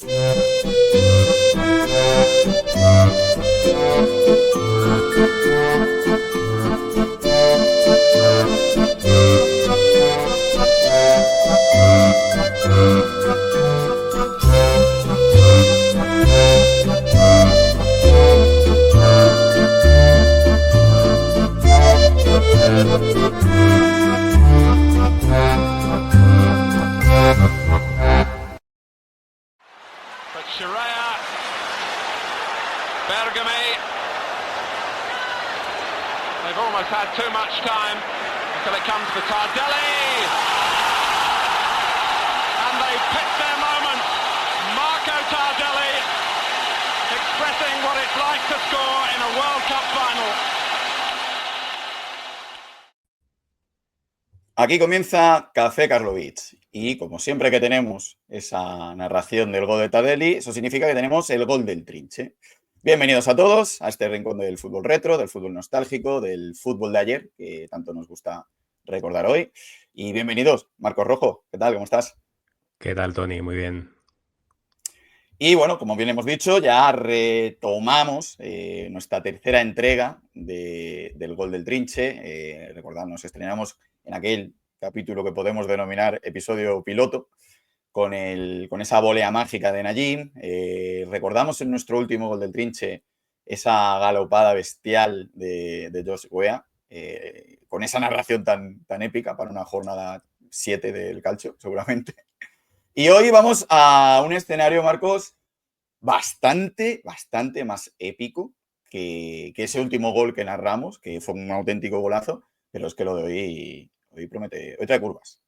But Shiraya, Bergame, they've almost had too much time until it comes to Tardelli. And they picked their moment. Marco Tardelli expressing what it's like to score in a World Cup final. Aquí comienza Café Karlovich y como siempre que tenemos esa narración del gol de Tardelli, eso significa que tenemos el gol del Trinche. Bienvenidos a todos a este rincón del fútbol retro, del fútbol nostálgico, del fútbol de ayer, que tanto nos gusta recordar hoy. Y bienvenidos, Marcos Rojo, ¿qué tal? ¿Cómo estás? ¿Qué tal, Tony? Muy bien. Y bueno, como bien hemos dicho, ya retomamos nuestra tercera entrega del gol del Trinche. Recordad, nos estrenamos en aquel capítulo que podemos denominar episodio piloto, con esa volea mágica de Najim. Recordamos en nuestro último gol del Trinche esa galopada bestial de Josh Weah, con esa narración tan épica para una jornada 7 del calcio, seguramente. Y hoy vamos a un escenario, Marcos, bastante más épico que ese último gol que narramos, que fue un auténtico golazo, pero es que lo de hoy promete, hoy trae curvas.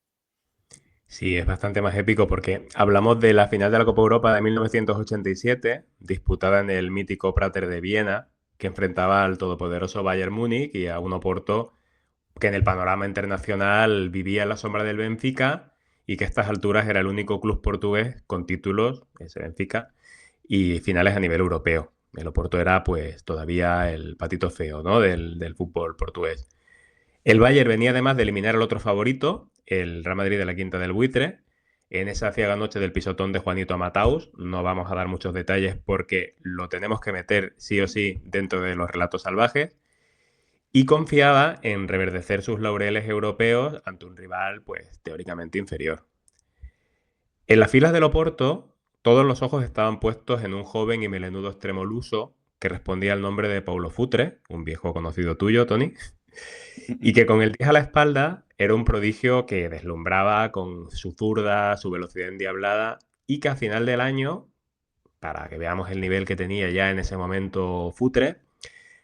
Sí, es bastante más épico porque hablamos de la final de la Copa Europa de 1987, disputada en el mítico Prater de Viena, que enfrentaba al todopoderoso Bayern Múnich y a un Oporto que en el panorama internacional vivía en la sombra del Benfica y que a estas alturas era el único club portugués con títulos, ese Benfica, y finales a nivel europeo. El Oporto era pues todavía el patito feo, ¿no?, del fútbol portugués. El Bayern venía además de eliminar al otro favorito, el Real Madrid de la Quinta del Buitre, en esa ciega noche del pisotón de Juanito Mataus. No vamos a dar muchos detalles porque lo tenemos que meter sí o sí dentro de los relatos salvajes. Y confiaba en reverdecer sus laureles europeos ante un rival, pues, teóricamente inferior. En las filas del Oporto, todos los ojos estaban puestos en un joven y melenudo extremo luso que respondía al nombre de Paulo Futre, un viejo conocido tuyo, Tony, y que con el 10 a la espalda era un prodigio que deslumbraba con su zurda, su velocidad endiablada, y que a final del año, para que veamos el nivel que tenía ya en ese momento Futre,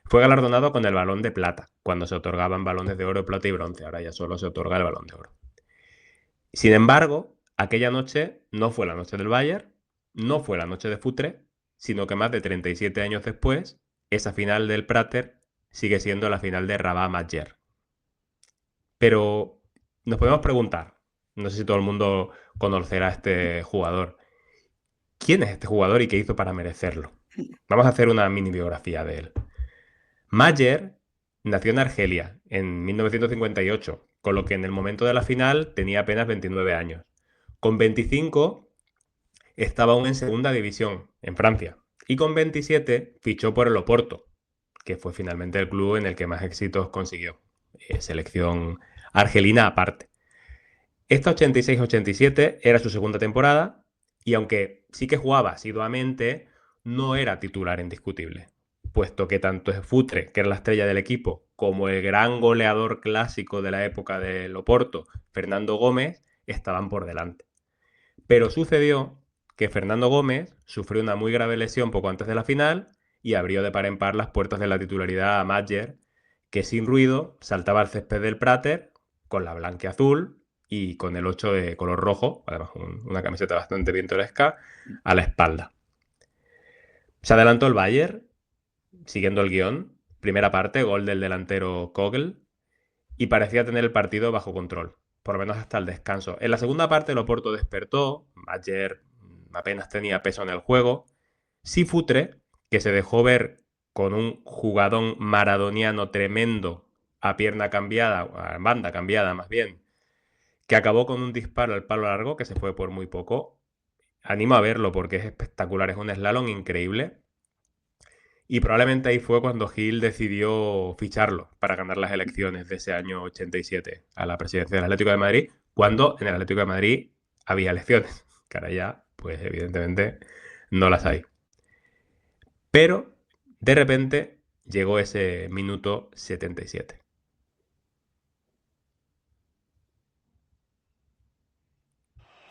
fue galardonado con el Balón de Plata, cuando se otorgaban balones de oro, plata y bronce. Ahora ya solo se otorga el Balón de Oro. Sin embargo, aquella noche no fue la noche del Bayern, no fue la noche de Futre, sino que más de 37 años después, esa final del Prater sigue siendo la final de Rabat Matjer. Pero nos podemos preguntar, no sé si todo el mundo conocerá a este jugador, ¿quién es este jugador y qué hizo para merecerlo? Vamos a hacer una mini biografía de él. Matjer nació en Argelia en 1958, con lo que en el momento de la final tenía apenas 29 años. Con 25 estaba aún en segunda división, en Francia, y con 27 fichó por el Oporto, que fue finalmente el club en el que más éxitos consiguió. Selección argelina aparte. Esta 86-87 era su segunda temporada y aunque sí que jugaba asiduamente, no era titular indiscutible, puesto que tanto Futre, que era la estrella del equipo, como el gran goleador clásico de la época del Oporto, Fernando Gómez, estaban por delante. Pero sucedió que Fernando Gómez sufrió una muy grave lesión poco antes de la final y abrió de par en par las puertas de la titularidad a Matjer, que sin ruido saltaba al césped del Prater con la blanquiazul y con el 8 de color rojo, además una camiseta bastante pintoresca, a la espalda. Se adelantó el Bayern, siguiendo el guión, primera parte, gol del delantero Kogel, y parecía tener el partido bajo control, por lo menos hasta el descanso. En la segunda parte el Oporto despertó, Matjer apenas tenía peso en el juego, sí Futre, que se dejó ver con un jugadón maradoniano tremendo a pierna cambiada, a banda cambiada más bien, que acabó con un disparo al palo largo que se fue por muy poco. animo a verlo porque es espectacular, es un slalom increíble. Y probablemente ahí fue cuando Gil decidió ficharlo para ganar las elecciones de ese año 87 a la presidencia del Atlético de Madrid, cuando en el Atlético de Madrid había elecciones, que ahora ya, pues evidentemente, no las hay. Pero, de repente, llegó ese minuto 77.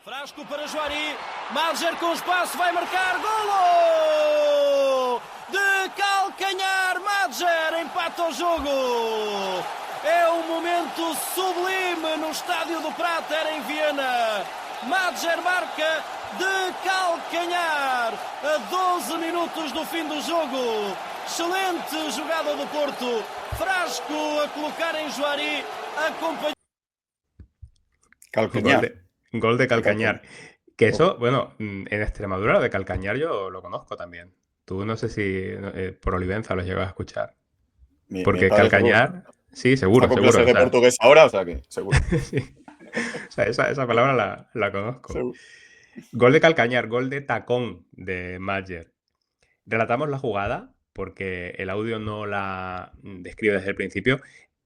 Frasco para Juari, Madger com espaço, vai marcar, golo! De calcanhar, Madger empata o jogo! É um momento sublime no estádio do Prater em Viena. Madger marca de calcanhar a 12 minutos do fim do jogo. Excelente jogada do Porto. Frasco a colocar em Juari, acompanhado. Calcañar. Gol de Calcañar. Que eso, bueno, en Extremadura lo de Calcañar yo lo conozco también. Tú no sé si por Olivenza lo llevas a escuchar. Porque Calcañar, sí, seguro, Saco seguro. clases de portugués ahora, o sea que seguro. Sí. O sea, esa palabra la conozco. Seguro. Gol de Calcañar, gol de tacón de Madger. Relatamos la jugada porque el audio no la describe desde el principio.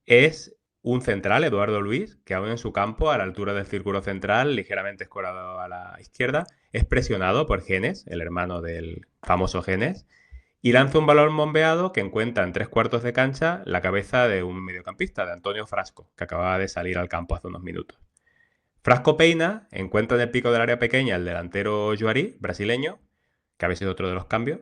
Es un central, Eduardo Luis, que aún en su campo, a la altura del círculo central, ligeramente escorado a la izquierda, es presionado por Genes, el hermano del famoso Genes, y lanza un balón bombeado que encuentra en 3/4 de cancha la cabeza de un mediocampista, de Antonio Frasco, que acababa de salir al campo hace unos minutos. Frasco peina, encuentra en el pico del área pequeña el delantero Juari, brasileño, que había sido otro de los cambios,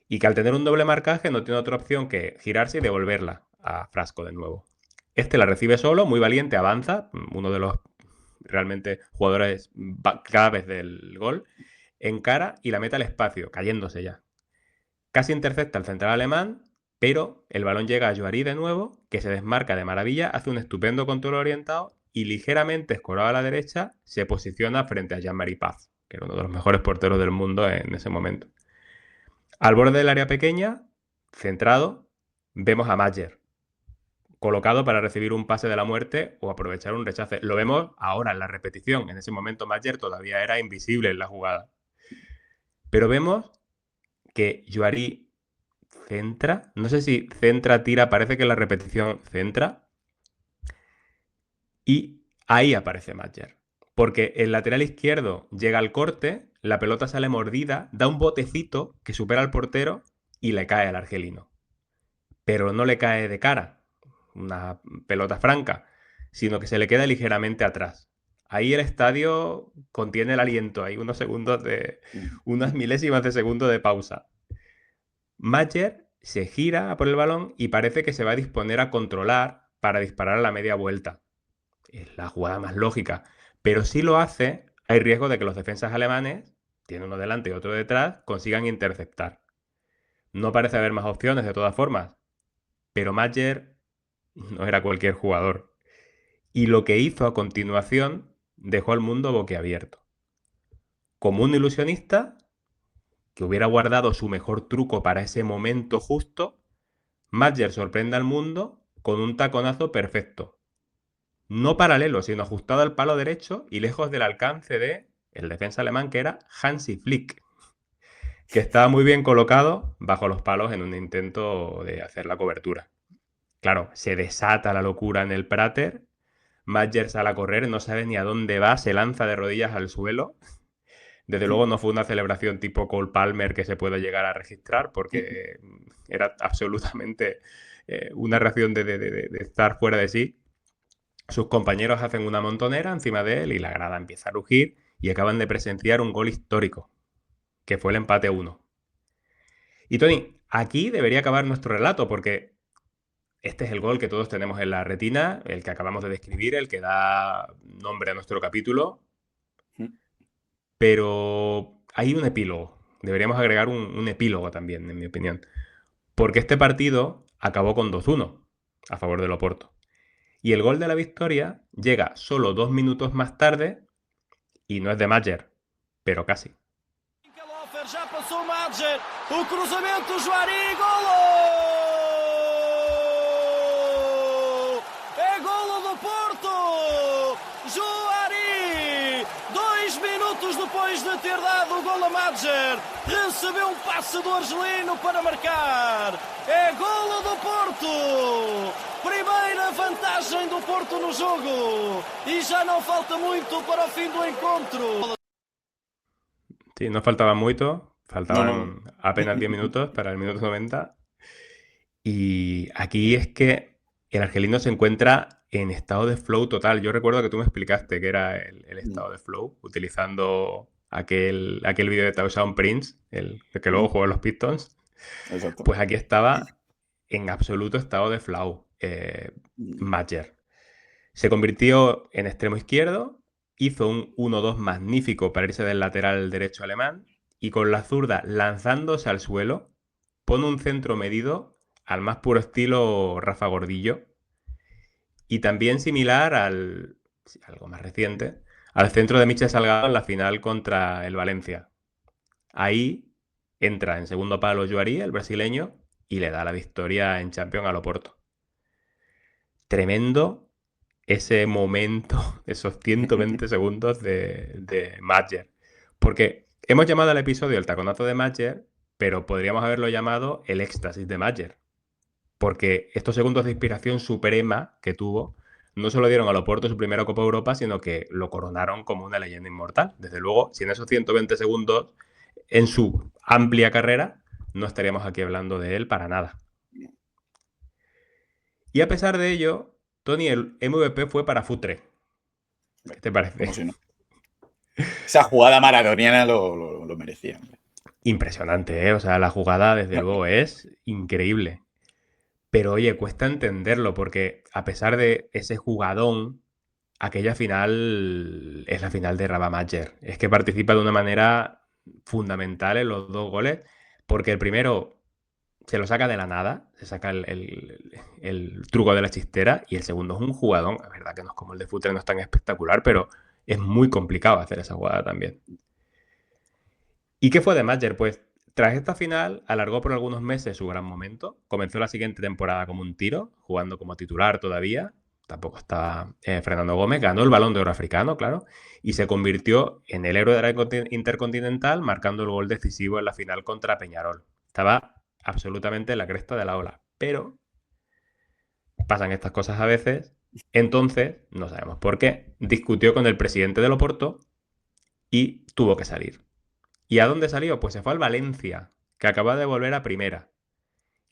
y que al tener un doble marcaje no tiene otra opción que girarse y devolverla a Frasco de nuevo. Este la recibe solo, muy valiente, avanza, uno de los realmente jugadores claves del gol, encara y la mete al espacio, cayéndose ya. Casi intercepta al central alemán, pero el balón llega a Juari de nuevo, que se desmarca de maravilla, hace un estupendo control orientado y ligeramente escorado a la derecha se posiciona frente a Jean-Marie Paz, que era uno de los mejores porteros del mundo en ese momento. Al borde del área pequeña, centrado, vemos a Madger, colocado para recibir un pase de la muerte o aprovechar un rechace. Lo vemos ahora en la repetición. En ese momento Madger todavía era invisible en la jugada. Pero vemos que Juari centra. No sé si centra, tira, parece que en la repetición centra. Y ahí aparece Madger. Porque el lateral izquierdo llega al corte, la pelota sale mordida, da un botecito que supera al portero y le cae al argelino. Pero no le cae de cara, una pelota franca, sino que se le queda ligeramente atrás. Ahí el estadio contiene el aliento, hay unos segundos unas milésimas de segundo de pausa. Madger se gira por el balón y parece que se va a disponer a controlar para disparar a la media vuelta. Es la jugada más lógica, pero si lo hace, hay riesgo de que los defensas alemanes, tiene uno delante y otro detrás, consigan interceptar. No parece haber más opciones de todas formas, pero Madger no era cualquier jugador. Y lo que hizo a continuación dejó al mundo boquiabierto. Como un ilusionista que hubiera guardado su mejor truco para ese momento justo, Madger sorprende al mundo con un taconazo perfecto. No paralelo, sino ajustado al palo derecho y lejos del alcance de el defensa alemán, que era Hansi Flick, que estaba muy bien colocado bajo los palos en un intento de hacer la cobertura. Claro, se desata la locura en el Prater. Madger sale a correr, no sabe ni a dónde va, se lanza de rodillas al suelo. Desde luego no fue una celebración tipo Cole Palmer que se pueda llegar a registrar, porque era absolutamente una reacción de estar fuera de sí. Sus compañeros hacen una montonera encima de él y la grada empieza a rugir y acaban de presenciar un gol histórico, que fue el empate 1. Y Tony, aquí debería acabar nuestro relato, porque este es el gol que todos tenemos en la retina, el que acabamos de describir, el que da nombre a nuestro capítulo. Pero hay un epílogo. Deberíamos agregar un epílogo también, en mi opinión. Porque este partido acabó con 2-1 a favor del Oporto. Y el gol de la victoria llega solo 2 minutos más tarde y no es de Madger, pero casi. Já passou Madger, o cruzamento, Juari, golo! É golo do Porto! Juari! 2 minutos depois depois de ter dado o gol a Madger, recebeu um passe do argelino para marcar. É golo do Porto. Primeira vantagem do Porto no jogo. E já não falta muito para o fim do encontro. Sí, no faltaba mucho, faltaban No. apenas 10 minutos para el minuto 90. Y aquí es que el argelino se encuentra en estado de flow total. Yo recuerdo que tú me explicaste que era el estado de flow, utilizando aquel vídeo de Tayshaun Prince, el que luego jugó en los Pistons. Exacto. Pues aquí estaba en absoluto estado de flow, Madger. Se convirtió en extremo izquierdo, hizo un 1-2 magnífico para irse del lateral derecho alemán y con la zurda lanzándose al suelo, pone un centro medido al más puro estilo Rafa Gordillo y también similar algo más reciente, al centro de Michel Salgado en la final contra el Valencia. Ahí entra en segundo palo Juari, el brasileño, y le da la victoria en Champions al Oporto. Tremendo ese momento, esos 120 segundos de Madger. Porque hemos llamado al episodio el taconazo de Madger, pero podríamos haberlo llamado el éxtasis de Madger. Porque estos segundos de inspiración suprema que tuvo no solo dieron al Oporto su primera Copa Europa, sino que lo coronaron como una leyenda inmortal. Desde luego, sin esos 120 segundos en su amplia carrera, no estaríamos aquí hablando de él para nada. Y a pesar de ello, Tony, el MVP fue para Futre. ¿Qué te parece? Como si no. Esa jugada maradoniana lo merecía. Impresionante, ¿eh? O sea, la jugada, desde luego, es increíble. Pero, oye, cuesta entenderlo, porque a pesar de ese jugadón, aquella final es la final de Rafa Madger. Es que participa de una manera fundamental en los dos goles, porque el primero se lo saca de la nada, se saca el truco de la chistera, y el segundo es un jugadón. La verdad que no es como el de Futre, no es tan espectacular, pero es muy complicado hacer esa jugada también. ¿Y qué fue de Madger? Pues tras esta final alargó por algunos meses su gran momento, comenzó la siguiente temporada como un tiro, jugando como titular todavía, tampoco estaba Fernando Gómez, ganó el Balón de Oro africano, claro, y se convirtió en el héroe de la Intercontinental, marcando el gol decisivo en la final contra Peñarol. Estaba absolutamente en la cresta de la ola, pero pasan estas cosas a veces. Entonces, no sabemos por qué, discutió con el presidente del Oporto y tuvo que salir. ¿Y a dónde salió? Pues se fue al Valencia, que acaba de volver a primera.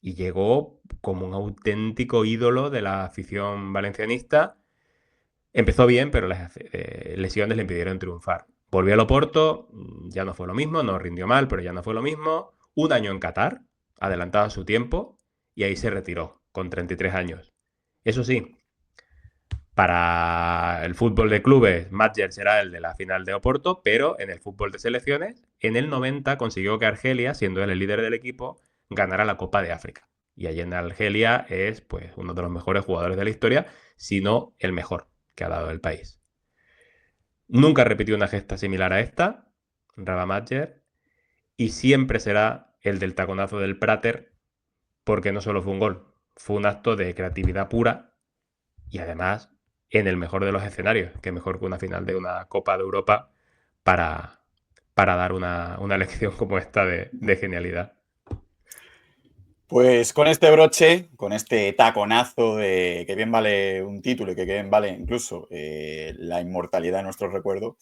Y llegó como un auténtico ídolo de la afición valencianista. Empezó bien, pero las lesiones le impidieron triunfar. Volvió al Oporto, ya no fue lo mismo, no rindió mal, pero ya no fue lo mismo. Un año en Qatar, adelantado a su tiempo, y ahí se retiró, con 33 años. Eso sí, para el fútbol de clubes, Madger será el de la final de Oporto, pero en el fútbol de selecciones, en el 90 consiguió que Argelia, siendo él el líder del equipo, ganara la Copa de África. Y allí en Argelia es pues, uno de los mejores jugadores de la historia, si no el mejor que ha dado el país. Nunca repitió una gesta similar a esta, Rafa Madger, y siempre será el del taconazo del Prater, porque no solo fue un gol, fue un acto de creatividad pura y además en el mejor de los escenarios, que mejor que una final de una Copa de Europa para dar una lección como esta de genialidad. Pues con este broche, con este taconazo de que bien vale un título y que bien vale incluso la inmortalidad de nuestro recuerdo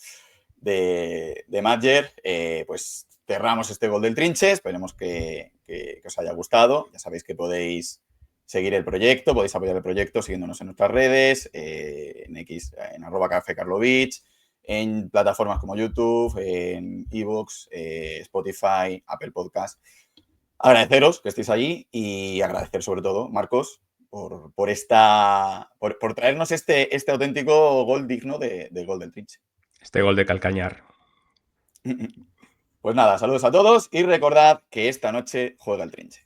de Madger, pues cerramos este Gol del Trinche. Esperemos que os haya gustado. Ya sabéis que podéis seguir el proyecto, podéis apoyar el proyecto siguiéndonos en nuestras redes, en @cafecarlovich, en plataformas como YouTube, en iVoox, Spotify, Apple Podcast. Agradeceros que estéis allí y agradecer sobre todo, Marcos, por traernos este auténtico gol digno del Gol del Trinche. Este gol de Calcañar. Pues nada, saludos a todos y recordad que esta noche juega el Trinche.